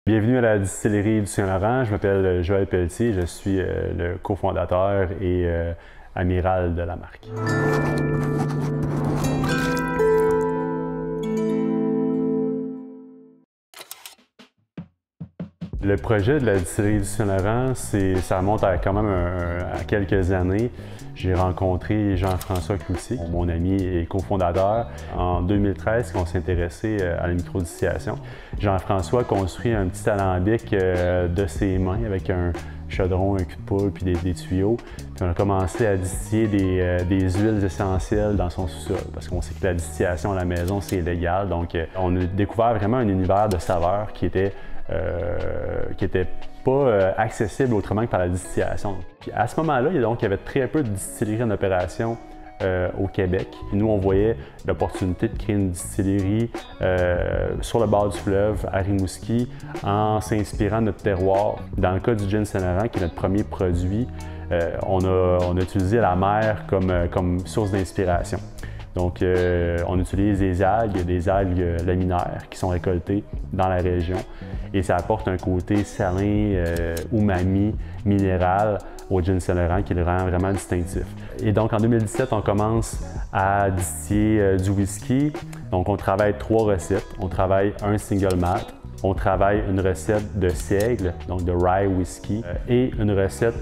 Bienvenue à la distillerie du Saint-Laurent. Je m'appelle Joël Pelletier. Je suis le cofondateur et amiral de la marque. Le projet de la distillerie du Saint-Laurent, ça remonte à quand même à quelques années. J'ai rencontré Jean-François Cloutier, mon ami et cofondateur, en 2013 quand on s'est intéressé à la microdistillation. Jean-François construit un petit alambic de ses mains avec un chaudron, un cul de poule puis des tuyaux. Puis on a commencé à distiller des huiles essentielles dans son sous-sol parce qu'on sait que la distillation à la maison, c'est illégal. Donc on a découvert vraiment un univers de saveurs qui était pas accessible autrement que par la distillation. Puis à ce moment-là, il y avait très peu de distilleries en opération au Québec. Et nous, on voyait l'opportunité de créer une distillerie sur le bord du fleuve, à Rimouski, en s'inspirant de notre terroir. Dans le cas du gin Saint-Laurent, qui est notre premier produit, on a utilisé la mer comme source d'inspiration. Donc, on utilise des algues laminaires qui sont récoltées dans la région et ça apporte un côté salin, umami, minéral au gin Saint-Laurent qui le rend vraiment distinctif. Et donc, en 2017, on commence à distiller du whisky. Donc, on travaille 3 recettes. On travaille un single malt. On travaille une recette de seigle, donc de rye whisky, et une recette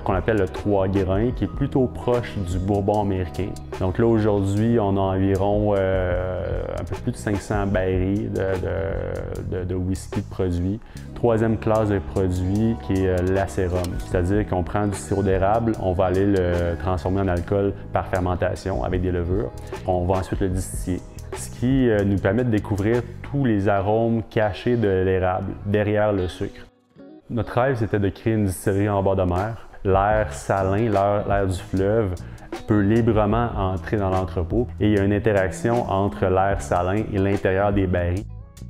qu'on appelle le 3 grains, qui est plutôt proche du bourbon américain. Donc là, aujourd'hui, on a environ un peu plus de 500 barils de whisky de produits. Troisième classe de produit qui est l'acérum, c'est-à-dire qu'on prend du sirop d'érable, on va aller le transformer en alcool par fermentation avec des levures. On va ensuite le distiller, ce qui nous permet de découvrir tous les arômes cachés de l'érable derrière le sucre. Notre rêve, c'était de créer une distillerie en bord de mer. L'air salin, l'air du fleuve peut librement entrer dans l'entrepôt et il y a une interaction entre l'air salin et l'intérieur des barils.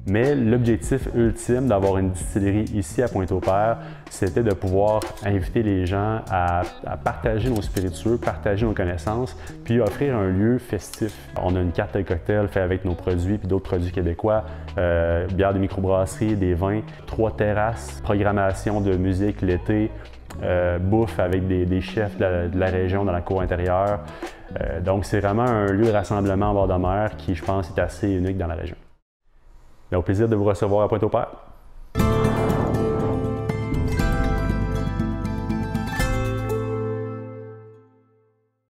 Mais l'objectif ultime d'avoir une distillerie ici à Pointe-au-Père, c'était de pouvoir inviter les gens à partager nos spiritueux, partager nos connaissances, puis offrir un lieu festif. On a une carte de cocktail faite avec nos produits, puis d'autres produits québécois, bière de microbrasserie, des vins, 3 terrasses, programmation de musique l'été, bouffe avec des chefs de la région dans la cour intérieure. Donc c'est vraiment un lieu de rassemblement en bord de mer qui, je pense, est assez unique dans la région. Au plaisir de vous recevoir à Pointe-au-Père.